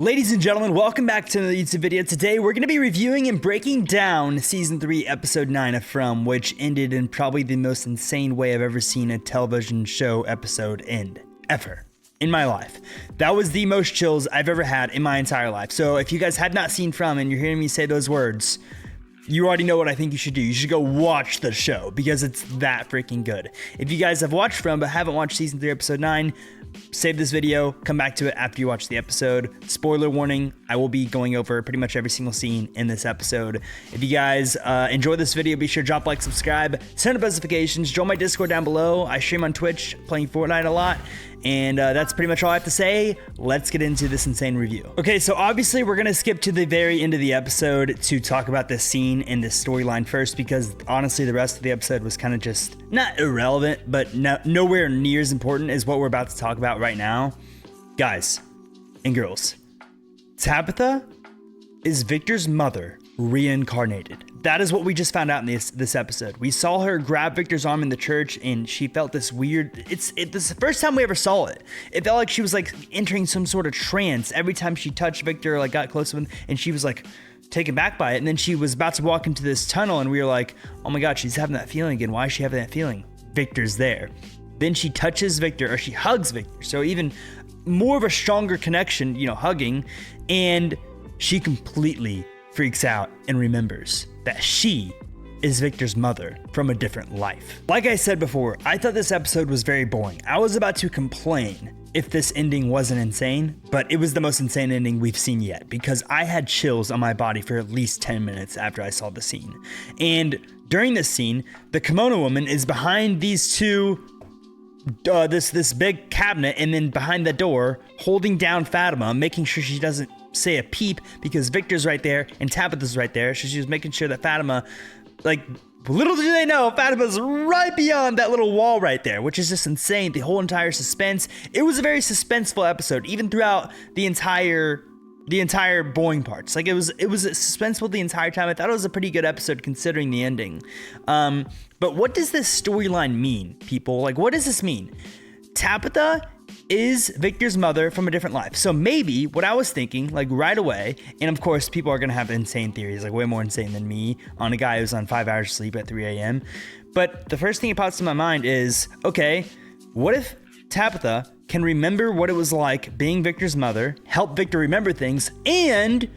Ladies and gentlemen, welcome back to another YouTube video. Today we're going to be reviewing and breaking down Season 3, Episode 9 of From, which ended in probably the most insane way I've ever seen a television show episode end, ever, in my life. That was the most chills I've ever had in my entire life. So if you guys have not seen From and you're hearing me say those words, you already know what I think you should do. You should go watch the show because it's that freaking good. If you guys have watched From but haven't watched Season 3, Episode 9, save this video, come back to it after you watch the episode. Spoiler warning, I will be going over pretty much every single scene in this episode. If you guys enjoy this video, be sure to drop a like, subscribe, turn on notifications, join my Discord down below. I stream on Twitch, playing Fortnite a lot. And that's pretty much all I have to say. Let's get into this insane review. Okay, so obviously we're gonna skip to the very end of the episode to talk about this scene and this storyline first, because honestly the rest of the episode was kind of just not irrelevant, but nowhere near as important as what we're about to talk about right now. Guys and girls, Tabitha is Victor's mother reincarnated. That is what we just found out in this episode. We saw her grab Victor's arm in the church and she felt this weird, this is the first time we ever saw it. It felt like she was like entering some sort of trance every time she touched Victor, like got close to him, and she was like taken back by it. And then she was about to walk into this tunnel and we were like, oh my God, she's having that feeling again. Why is she having that feeling? Victor's there. Then she touches Victor, or she hugs Victor. So even more of a stronger connection, you know, hugging, and she completely freaks out and remembers that she is Victor's mother from a different life. Like I said before, I thought this episode was very boring. I was about to complain if this ending wasn't insane, but it was the most insane ending we've seen yet, because I had chills on my body for at least 10 minutes after I saw the scene. And during this scene, the kimono woman is behind these two this big cabinet, and then behind the door holding down Fatima, making sure she doesn't say a peep, because Victor's right there and Tabitha's right there. So she was making sure that Fatima, like, little do they know, Fatima's right beyond that little wall right there, which is just insane. The whole entire suspense. It was a very suspenseful episode, even throughout the entire boring parts. Like it was suspenseful the entire time. I thought it was a pretty good episode considering the ending. But what does this storyline mean, people? Like, what does this mean? Tabitha is Victor's mother from a different life. So maybe what I was thinking, like right away, and of course people are gonna have insane theories, like way more insane than me, on a guy who's on 5 hours sleep at 3 a.m. But the first thing that pops in my mind is, okay, what if Tabitha can remember what it was like being Victor's mother, help Victor remember things, and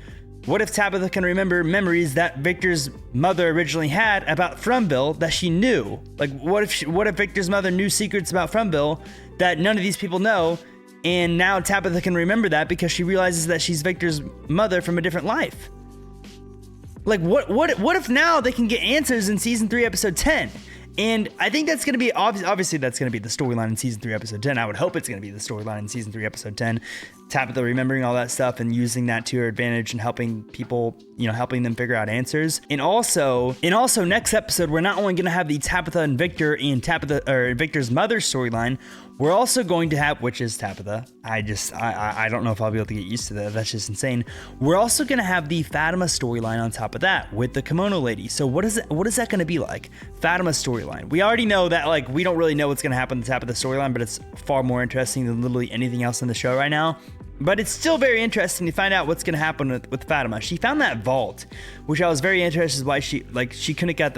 what if Tabitha can remember memories that Victor's mother originally had about Fromville that she knew? Like, what if Victor's mother knew secrets about Fromville that none of these people know, and now Tabitha can remember that because she realizes that she's Victor's mother from a different life? Like, what if now they can get answers in Season 3, Episode 10? And I think that's going to be, obviously that's going to be the storyline in Season 3, Episode 10. I would hope it's going to be the storyline in Season 3, Episode 10. Tabitha remembering all that stuff and using that to her advantage and helping people, you know, helping them figure out answers. And also next episode, we're not only going to have the Tabitha and Victor and Victor's mother's storyline, we're also going to have, which is Tabitha. I don't know if I'll be able to get used to that. That's just insane. We're also going to have the Fatima storyline on top of that with the kimono lady. So what is that going to be like? Fatima's storyline. We already know that, like, we don't really know what's going to happen at the top of the storyline, but it's far more interesting than literally anything else in the show right now. But it's still very interesting to find out what's going to happen with Fatima. She found that vault, which I was very interested in why she couldn't get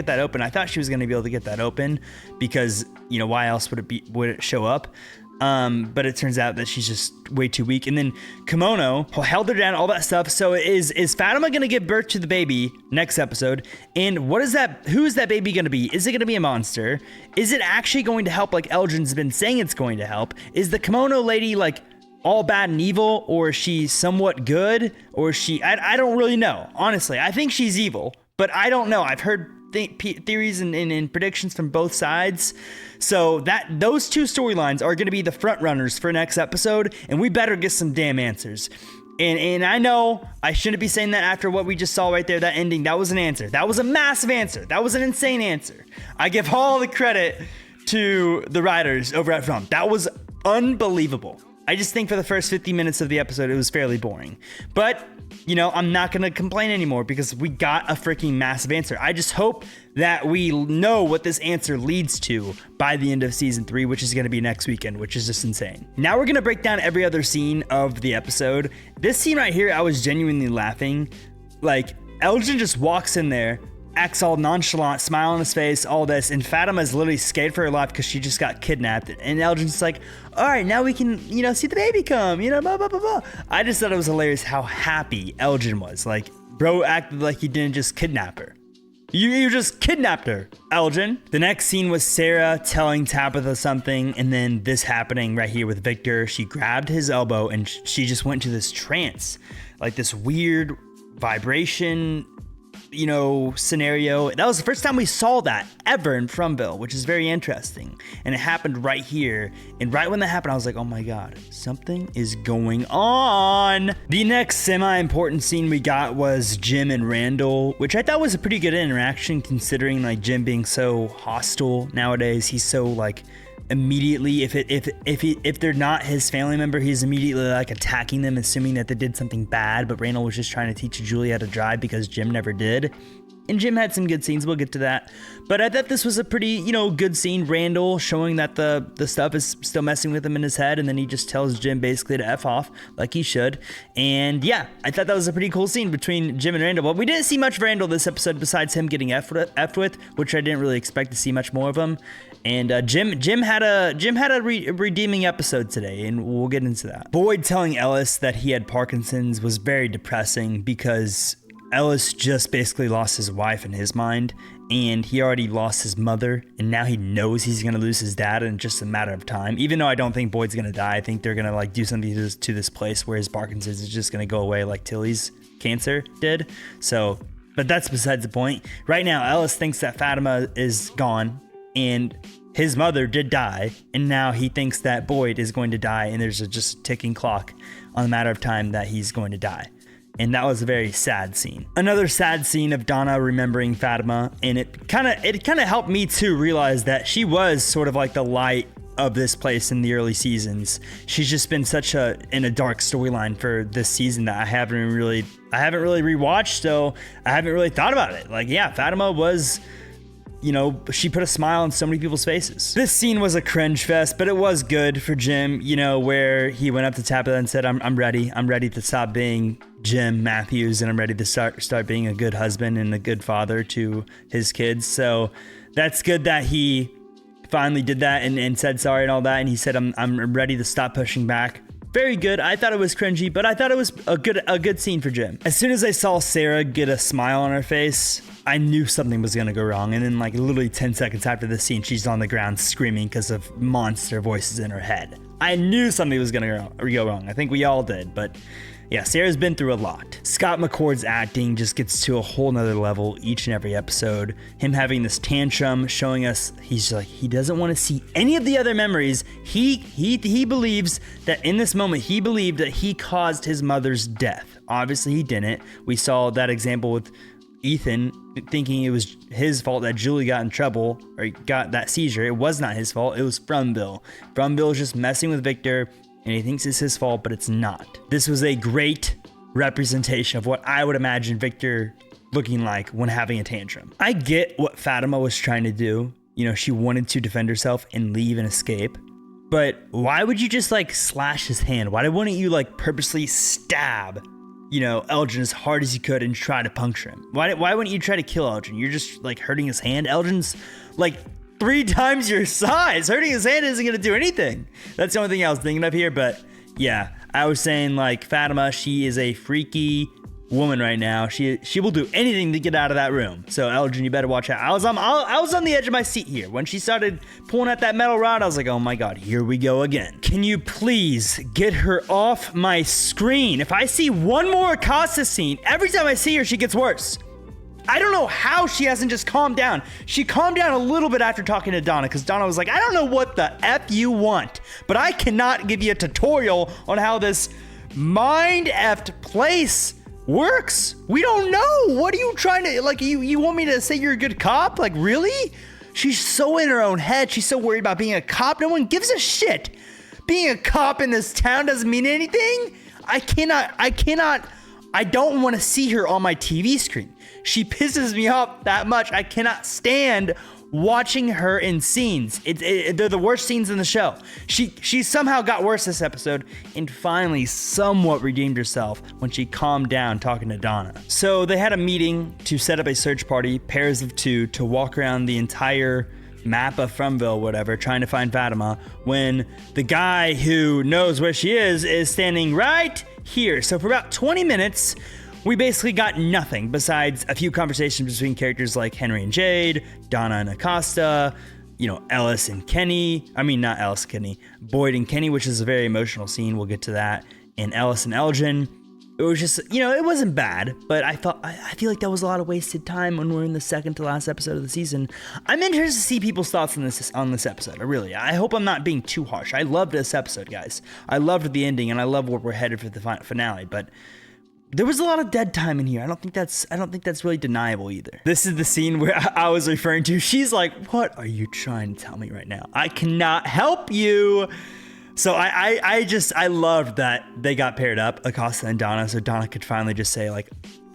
that open. I thought she was going to be able to get that open because, you know, why else would it show up? But it turns out that she's just way too weak. And then Kimono held her down, all that stuff. So is Fatima going to give birth to the baby next episode? And who is that baby going to be? Is it going to be a monster? Is it actually going to help, like Eldrin's been saying it's going to help? Is the kimono lady like all bad and evil, or is she somewhat good, or is she, I don't really know. Honestly, I think she's evil, but I don't know. I've heard theories and predictions from both sides. So those two storylines are going to be the front runners for next episode, and we better get some damn answers. And I know I shouldn't be saying that after what we just saw right there, that ending. That was an answer. That was a massive answer. That was an insane answer. I give all the credit to the writers over at From. That was unbelievable. I just think for the first 50 minutes of the episode, it was fairly boring. But, you know, I'm not going to complain anymore because we got a freaking massive answer. I just hope that we know what this answer leads to by the end of season 3, which is going to be next weekend, which is just insane. Now we're going to break down every other scene of the episode. This scene right here, I was genuinely laughing. Like, Elgin just walks in there, acts all nonchalant, smile on his face, all this, and Fatima's literally scared for her life because she just got kidnapped. And Elgin's like, all right, now we can, you know, see the baby come, you know, blah, blah, blah, blah. I just thought it was hilarious how happy Elgin was. Like, bro acted like he didn't just kidnap her. You just kidnapped her, Elgin. The next scene was Sarah telling Tabitha something, and then this happening right here with Victor. She grabbed his elbow, and she just went into this trance, like this weird vibration, you know, scenario. That was the first time we saw that ever in Fromville, which is very interesting. And it happened right here. And right when that happened, I was like, oh my God, something is going on. The next semi-important scene we got was Jim and Randall, which I thought was a pretty good interaction considering like Jim being so hostile nowadays. He's so like immediately, if they're not his family member, he's immediately like attacking them, assuming that they did something bad. But Randall was just trying to teach Julie how to drive because Jim never did. And Jim had some good scenes. We'll get to that. But I thought this was a pretty, you know, good scene. Randall showing that the stuff is still messing with him in his head. And then he just tells Jim basically to F off like he should. And yeah, I thought that was a pretty cool scene between Jim and Randall. But we didn't see much of Randall this episode besides him getting F'd with, which I didn't really expect to see much more of him. And Jim had a redeeming episode today, and we'll get into that. Boyd telling Ellis that he had Parkinson's was very depressing because Ellis just basically lost his wife in his mind, and he already lost his mother, and now he knows he's going to lose his dad in just a matter of time. Even though I don't think Boyd's going to die, I think they're going to like do something to this place where his Parkinson's is just going to go away like Tilly's cancer did. So, but that's besides the point. Right now, Ellis thinks that Fatima is gone, and his mother did die, and now he thinks that Boyd is going to die, and there's just a ticking clock on the matter of time that he's going to die. And that was a very sad scene. Another sad scene of Donna remembering Fatima, and it kind of helped me to realize that she was sort of like the light of this place in the early seasons. She's just been such in a dark storyline for this season that I haven't really rewatched, so I haven't really thought about it. Like, yeah, Fatima was, you know, she put a smile on so many people's faces. This scene was a cringe fest, but it was good for Jim, you know, where he went up to Tabitha and said, I'm ready to stop being Jim Matthews, and I'm ready to start being a good husband and a good father to his kids. So that's good that he finally did that and said sorry and all that. And he said, I'm ready to stop pushing back. Very good. I thought it was cringy, but I thought it was a good scene for Jim. As soon as I saw Sarah get a smile on her face, I knew something was going to go wrong. And then like literally 10 seconds after the scene, she's on the ground screaming because of monster voices in her head. I knew something was going to go wrong. I think we all did, but yeah, Sarah's been through a lot. Scott McCord's acting just gets to a whole nother level each and every episode. Him having this tantrum, showing us he's like, he doesn't want to see any of the other memories. He believes that in this moment, he believed that he caused his mother's death. Obviously he didn't. We saw that example with Ethan thinking it was his fault that Julie got in trouble or got that seizure. It was not his fault. It was Fromville. Fromville is just messing with Victor, and he thinks it's his fault, but it's not. This was a great representation of what I would imagine Victor looking like when having a tantrum. I get what Fatima was trying to do. You know, she wanted to defend herself and leave and escape. But why would you just like slash his hand? Why wouldn't you like purposely stab, you know, Elgin as hard as you could and try to puncture him? Why wouldn't you try to kill Elgin? You're just like hurting his hand. Elgin's like 3 times your size. Hurting his hand isn't going to do anything. That's the only thing I was thinking of here. But yeah, I was saying like Fatima, she is a freaky woman right now. She will do anything to get out of that room. So Elgin, you better watch out. I was on the edge of my seat here. When she started pulling at that metal rod, I was like, oh my God, here we go again. Can you please get her off my screen? If I see one more Acosta scene, every time I see her, she gets worse. I don't know how she hasn't just calmed down. She calmed down a little bit after talking to Donna, because Donna was like, I don't know what the F you want, but I cannot give you a tutorial on how this mind-effed place works. We don't know. What are you trying to, like, you want me to say you're a good cop? Like, really? She's so in her own head. She's so worried about being a cop. No one gives a shit. Being a cop in this town doesn't mean anything? I don't want to see her on my TV screen. She pisses me off that much. I cannot stand watching her in scenes. They're the worst scenes in the show. She somehow got worse this episode and finally somewhat redeemed herself when she calmed down talking to Donna. So they had a meeting to set up a search party, pairs of 2, to walk around the entire map of Fromville, whatever, trying to find Fatima, when the guy who knows where she is standing right here. So for about 20 minutes, we basically got nothing besides a few conversations between characters like Henry and Jade, Donna and Acosta, Ellis and Kenny. I mean, not Ellis and Kenny, Boyd and Kenny, which is a very emotional scene. We'll get to that. And Ellis and Elgin. It was just, it wasn't bad, but I feel like that was a lot of wasted time when we're in the second to last episode of the season. I'm interested to see people's thoughts on this episode. I hope I'm not being too harsh. I loved this episode, guys. I loved the ending, and I love where we're headed for the finale, but there was a lot of dead time in here. I don't think that's really deniable either. This is the scene where I was referring to. She's like, "What are you trying to tell me right now? I cannot help you." So I loved that they got paired up, Acosta and Donna, so Donna could finally just say, like,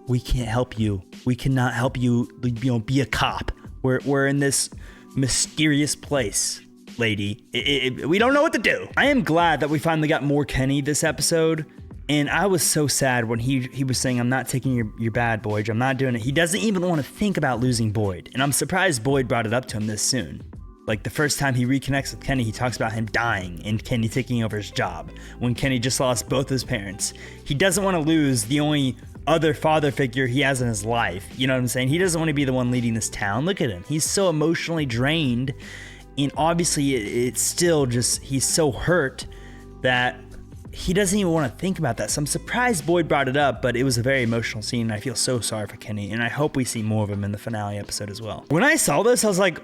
"We can't help you. We cannot help you, be a cop. We're in this mysterious place, lady. We don't know what to do." I am glad that we finally got more Kenny this episode. And I was so sad when he was saying, "I'm not taking your bad, Boyd. I'm not doing it." He doesn't even want to think about losing Boyd. And I'm surprised Boyd brought it up to him this soon. Like, the first time he reconnects with Kenny, he talks about him dying and Kenny taking over his job when Kenny just lost both his parents. He doesn't want to lose the only other father figure he has in his life. You know what I'm saying? He doesn't want to be the one leading this town. Look at him. He's so emotionally drained. And obviously, it's still just, he's so hurt that he doesn't even want to think about that. So I'm surprised Boyd brought it up, but it was a very emotional scene, and I feel so sorry for Kenny, and I hope we see more of him in the finale episode as well. When I saw this, I was like,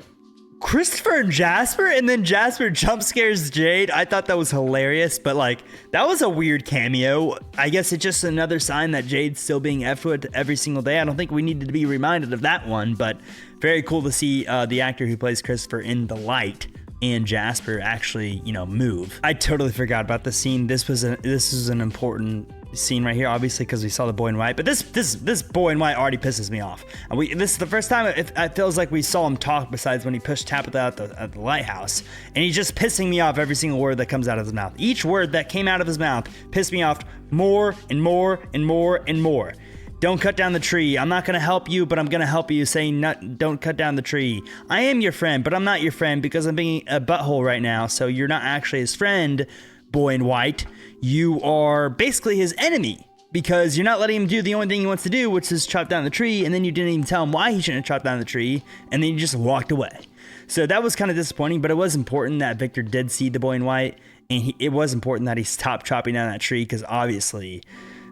Christopher and Jasper? And then Jasper jump scares Jade. I thought that was hilarious, but that was a weird cameo. I guess it's just another sign that Jade's still being effed with every single day. I don't think we needed to be reminded of that one, but very cool to see the actor who plays Christopher in the light and Jasper actually, move. I totally forgot about the scene. This was an important scene right here, obviously, because we saw the boy in white. But this boy in white already pisses me off. And this is the first time it feels like we saw him talk, besides when he pushed Tabitha at the lighthouse. And he's just pissing me off every single word that comes out of his mouth. Each word that came out of his mouth pissed me off more and more and more and more. Don't cut down the tree. I'm not going to help you, but I'm going to help you. Saying don't cut down the tree. I am your friend, but I'm not your friend because I'm being a butthole right now. So you're not actually his friend, boy in white. You are basically his enemy because you're not letting him do the only thing he wants to do, which is chop down the tree. And then you didn't even tell him why he shouldn't chop down the tree. And then you just walked away. So that was kind of disappointing, but it was important that Victor did see the boy in white. And it was important that he stopped chopping down that tree because obviously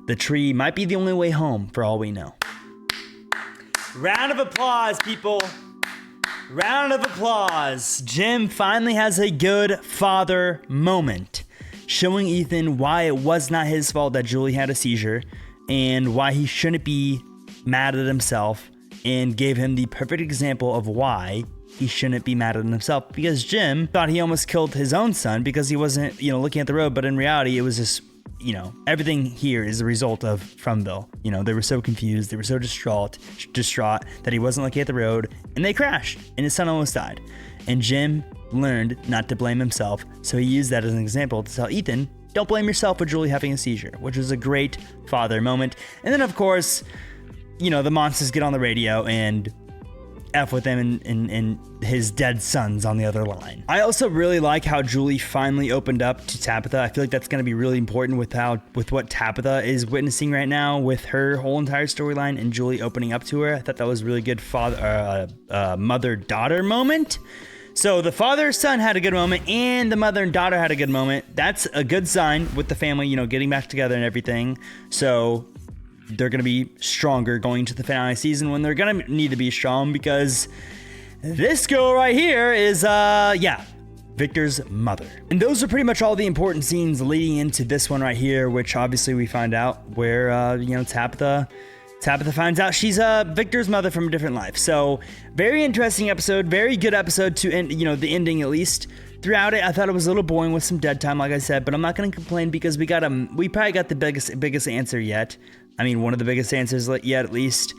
the tree might be the only way home for all we know. Round of applause, people. Round of applause. Jim finally has a good father moment, showing Ethan why it was not his fault that Julie had a seizure and why he shouldn't be mad at himself, and gave him the perfect example of why he shouldn't be mad at himself, because Jim thought he almost killed his own son because he wasn't, looking at the road, but in reality it was just, everything here is a result of Fromville. They were so confused, they were so distraught that he wasn't looking at the road, and they crashed, and his son almost died. And Jim learned not to blame himself, so he used that as an example to tell Ethan, don't blame yourself for Julie having a seizure, which was a great father moment. And then, of course, the monsters get on the radio and F with him and his dead sons on the other line. I also really like how Julie finally opened up to Tabitha. I feel like that's going to be really important with what Tabitha is witnessing right now with her whole entire storyline, and Julie opening up to her. I thought that was a really good mother-daughter moment. So the father-son had a good moment, and the mother and daughter had a good moment. That's a good sign with the family, getting back together and everything. So they're going to be stronger going to the finale season when they're going to need to be strong, because this girl right here is, Victor's mother. And those are pretty much all the important scenes leading into this one right here, which obviously we find out where, Tabitha finds out she's Victor's mother from a different life. So very interesting episode, very good episode to end, the ending at least, Throughout it, I thought it was a little boring with some dead time, like I said, but I'm not going to complain because we probably got the biggest answer yet. I mean, one of the biggest answers yet, at least.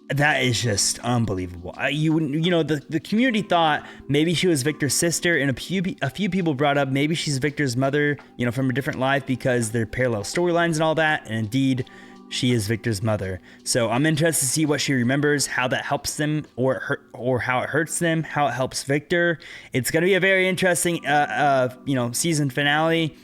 That is just unbelievable. You know, the community thought maybe she was Victor's sister, and a few people brought up maybe she's Victor's mother, you know, from a different life because they're parallel storylines and all that. And indeed, she is Victor's mother. So I'm interested to see what she remembers, how that helps them, or how it hurts them, how it helps Victor. It's going to be a very interesting, you know, season finale,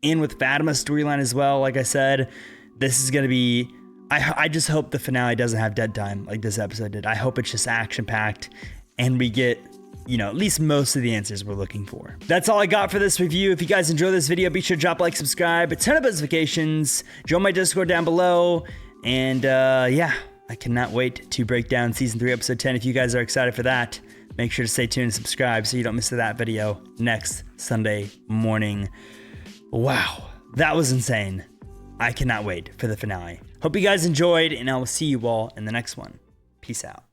in with Fatima's storyline as well. Like I said, this is going to be. I just hope the finale doesn't have dead time like this episode did. I hope it's just action-packed and we get, you know, at least most of the answers we're looking for. That's all I got for this review. If you guys enjoyed this video, be sure to drop a like, subscribe, turn on notifications, join my Discord down below, and yeah, I cannot wait to break down Season 3, Episode 10. If you guys are excited for that, make sure to stay tuned and subscribe so you don't miss that video next Sunday morning. Wow, that was insane. I cannot wait for the finale. Hope you guys enjoyed, and I will see you all in the next one. Peace out.